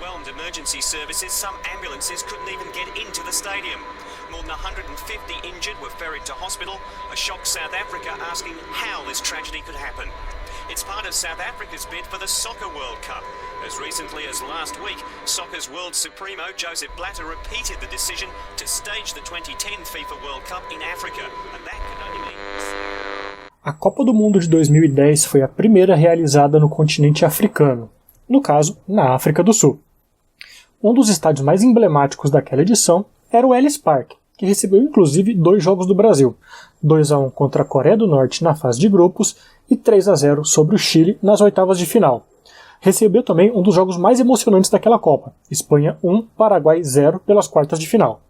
overwhelmed emergency services, some ambulances couldn't even get into the stadium. More than 150 injured were ferried to hospital, a shocked South Africa asking how this tragedy could happen. It's part of South Africa's bid for the Soccer World Cup. As recently as last week, soccer's world supremo Joseph Blatter repeated the decision to stage the 2010 FIFA World Cup in Africa, and that could only mean... A Copa do Mundo de 2010 foi a primeira realizada no continente africano, no caso, na África do Sul. Um dos estádios mais emblemáticos daquela edição era o Ellis Park, que recebeu inclusive 2 jogos do Brasil, 2-1 contra a Coreia do Norte na fase de grupos e 3-0 sobre o Chile nas oitavas de final. Recebeu também um dos jogos mais emocionantes daquela Copa, Espanha 1, Paraguai 0 pelas quartas de final.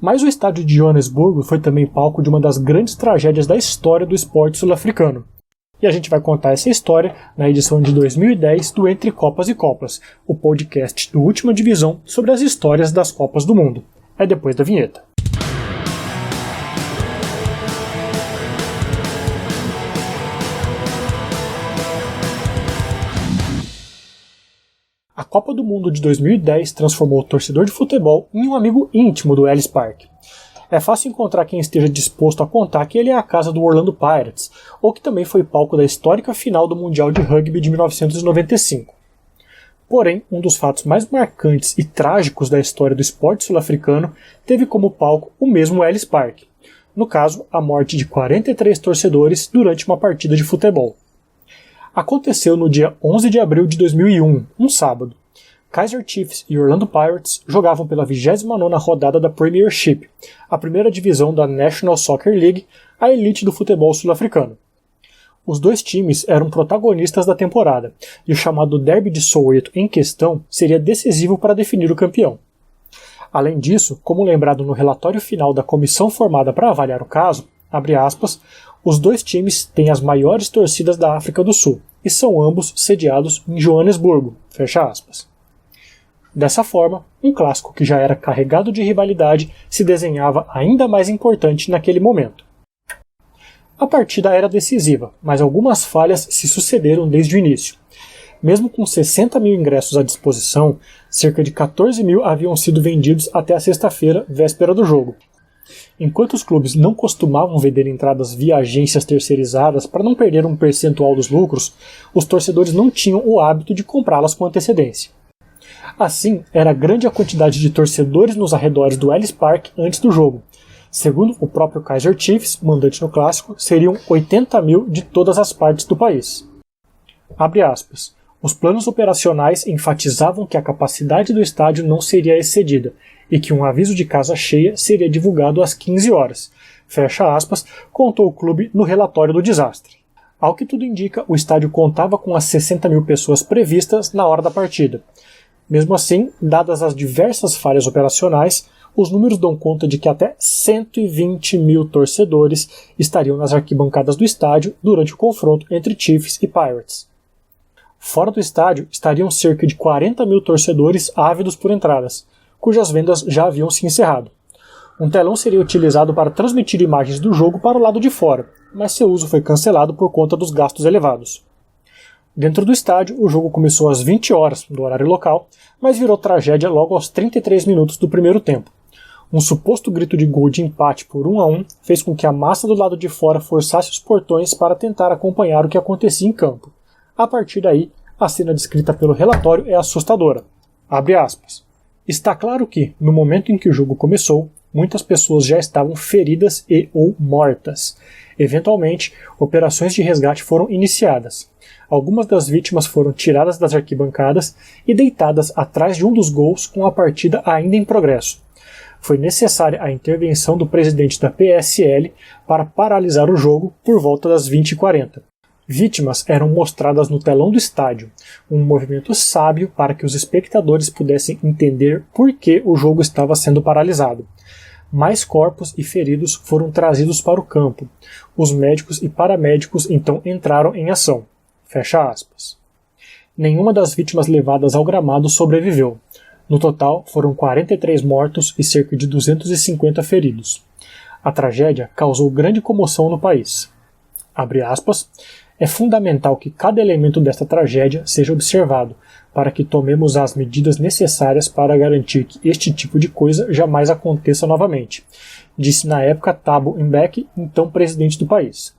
Mas o estádio de Joanesburgo foi também palco de uma das grandes tragédias da história do esporte sul-africano. E a gente vai contar essa história na edição de 2010 do Entre Copas e Copas, o podcast do Última Divisão sobre as histórias das Copas do Mundo. É depois da vinheta. A Copa do Mundo de 2010 transformou o torcedor de futebol em um amigo íntimo do Ellis Park. É fácil encontrar quem esteja disposto a contar que ele é a casa do Orlando Pirates, ou que também foi palco da histórica final do Mundial de Rugby de 1995. Porém, um dos fatos mais marcantes e trágicos da história do esporte sul-africano teve como palco o mesmo Ellis Park. No caso, a morte de 43 torcedores durante uma partida de futebol. Aconteceu no dia 11 de abril de 2001, um sábado. Kaizer Chiefs e Orlando Pirates jogavam pela 29ª rodada da Premiership, a primeira divisão da National Soccer League, a elite do futebol sul-africano. Os dois times eram protagonistas da temporada, e o chamado Derby de Soweto em questão seria decisivo para definir o campeão. Além disso, como lembrado no relatório final da comissão formada para avaliar o caso, abre aspas, os dois times têm as maiores torcidas da África do Sul, e são ambos sediados em Joanesburgo, fecha aspas. Dessa forma, um clássico que já era carregado de rivalidade se desenhava ainda mais importante naquele momento. A partida era decisiva, mas algumas falhas se sucederam desde o início. Mesmo com 60 mil ingressos à disposição, cerca de 14 mil haviam sido vendidos até a sexta-feira, véspera do jogo. Enquanto os clubes não costumavam vender entradas via agências terceirizadas para não perder um percentual dos lucros, os torcedores não tinham o hábito de comprá-las com antecedência. Assim, era grande a quantidade de torcedores nos arredores do Ellis Park antes do jogo. Segundo o próprio Kaizer Chiefs, mandante no clássico, seriam 80 mil de todas as partes do país. Abre aspas. Os planos operacionais enfatizavam que a capacidade do estádio não seria excedida e que um aviso de casa cheia seria divulgado às 15 horas. Fecha aspas, contou o clube no relatório do desastre. Ao que tudo indica, o estádio contava com as 60 mil pessoas previstas na hora da partida. Mesmo assim, dadas as diversas falhas operacionais, os números dão conta de que até 120 mil torcedores estariam nas arquibancadas do estádio durante o confronto entre Chiefs e Pirates. Fora do estádio estariam cerca de 40 mil torcedores ávidos por entradas, cujas vendas já haviam se encerrado. Um telão seria utilizado para transmitir imagens do jogo para o lado de fora, mas seu uso foi cancelado por conta dos gastos elevados. Dentro do estádio, o jogo começou às 20 horas do horário local, mas virou tragédia logo aos 33 minutos do primeiro tempo. Um suposto grito de gol de empate por 1-1 fez com que a massa do lado de fora forçasse os portões para tentar acompanhar o que acontecia em campo. A partir daí, a cena descrita pelo relatório é assustadora. Abre aspas. Está claro que, no momento em que o jogo começou, muitas pessoas já estavam feridas e ou mortas. Eventualmente, operações de resgate foram iniciadas. Algumas das vítimas foram tiradas das arquibancadas e deitadas atrás de um dos gols com a partida ainda em progresso. Foi necessária a intervenção do presidente da PSL para paralisar o jogo por volta das 20h40. Vítimas eram mostradas no telão do estádio, um movimento sábio para que os espectadores pudessem entender por que o jogo estava sendo paralisado. Mais corpos e feridos foram trazidos para o campo. Os médicos e paramédicos então entraram em ação. Fecha aspas. Nenhuma das vítimas levadas ao gramado sobreviveu. No total, foram 43 mortos e cerca de 250 feridos. A tragédia causou grande comoção no país. Abre aspas. É fundamental que cada elemento desta tragédia seja observado, para que tomemos as medidas necessárias para garantir que este tipo de coisa jamais aconteça novamente, disse na época Thabo Mbeki, então presidente do país.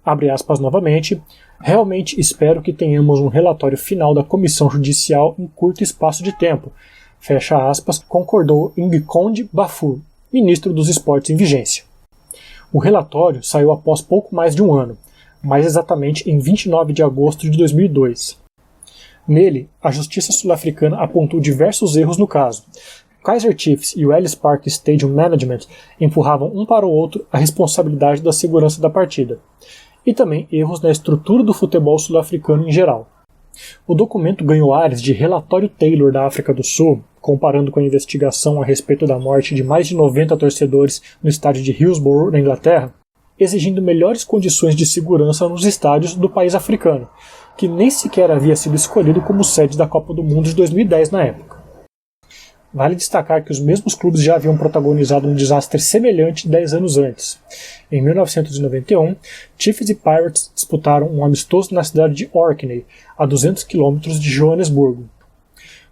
Abre aspas novamente, realmente espero que tenhamos um relatório final da Comissão Judicial em curto espaço de tempo, fecha aspas, concordou Nkonde Bafur, ministro dos Esportes em vigência. O relatório saiu após pouco mais de um ano, mais exatamente em 29 de agosto de 2002. Nele, a justiça sul-africana apontou diversos erros no caso. Kaizer Chiefs e o Ellis Park Stadium Management empurravam um para o outro a responsabilidade da segurança da partida, e também erros na estrutura do futebol sul-africano em geral. O documento ganhou ares de relatório Taylor da África do Sul, comparando com a investigação a respeito da morte de mais de 90 torcedores no estádio de Hillsborough, na Inglaterra, exigindo melhores condições de segurança nos estádios do país africano, que nem sequer havia sido escolhido como sede da Copa do Mundo de 2010 na época. Vale destacar que os mesmos clubes já haviam protagonizado um desastre semelhante 10 anos antes. Em 1991, Chiefs e Pirates disputaram um amistoso na cidade de Orkney, a 200 km de Joanesburgo.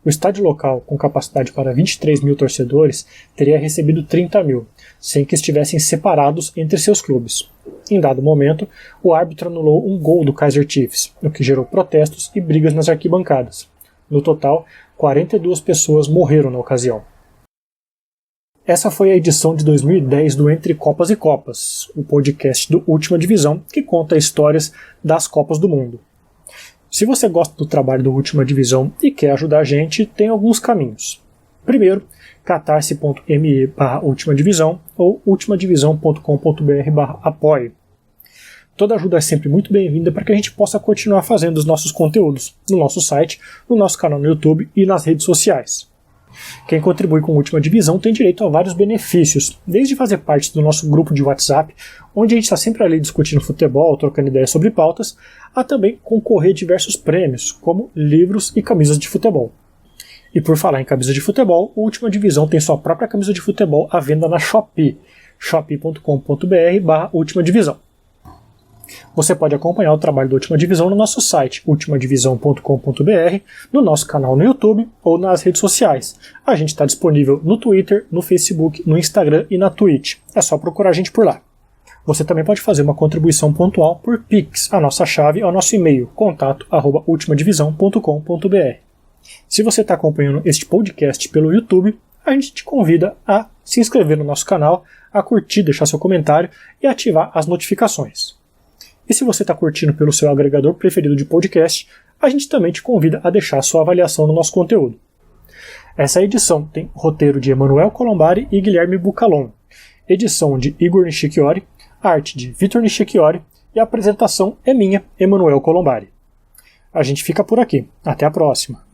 O estádio local, com capacidade para 23 mil torcedores, teria recebido 30 mil, sem que estivessem separados entre seus clubes. Em dado momento, o árbitro anulou um gol do Kaizer Chiefs, o que gerou protestos e brigas nas arquibancadas. No total, 42 pessoas morreram na ocasião. Essa foi a edição de 2010 do Entre Copas e Copas, o podcast do Última Divisão, que conta histórias das Copas do Mundo. Se você gosta do trabalho do Última Divisão e quer ajudar a gente, tem alguns caminhos. Primeiro, catarse.me/ultimadivisão ou ultimadivisão.com.br/apoie. Toda ajuda é sempre muito bem-vinda para que a gente possa continuar fazendo os nossos conteúdos no nosso site, no nosso canal no YouTube e nas redes sociais. Quem contribui com a Última Divisão tem direito a vários benefícios, desde fazer parte do nosso grupo de WhatsApp, onde a gente está sempre ali discutindo futebol, trocando ideias sobre pautas, a também concorrer a diversos prêmios, como livros e camisas de futebol. E por falar em camisa de futebol, a Última Divisão tem sua própria camisa de futebol à venda na Shopee, shopee.com.br/ultimadivisão. Você pode acompanhar o trabalho da Última Divisão no nosso site, ultimadivisão.com.br, no nosso canal no YouTube ou nas redes sociais. A gente está disponível no Twitter, no Facebook, no Instagram e na Twitch. É só procurar a gente por lá. Você também pode fazer uma contribuição pontual por Pix. A nossa chave é o nosso e-mail, contato@ultimadivisão.com.br. Se você está acompanhando este podcast pelo YouTube, a gente te convida a se inscrever no nosso canal, a curtir, deixar seu comentário e ativar as notificações. E se você está curtindo pelo seu agregador preferido de podcast, a gente também te convida a deixar sua avaliação no nosso conteúdo. Essa edição tem roteiro de Emanuel Colombari e Guilherme Bucalon, edição de Igor Nishikiori, arte de Vitor Nishikiori e a apresentação é minha, Emanuel Colombari. A gente fica por aqui. Até a próxima!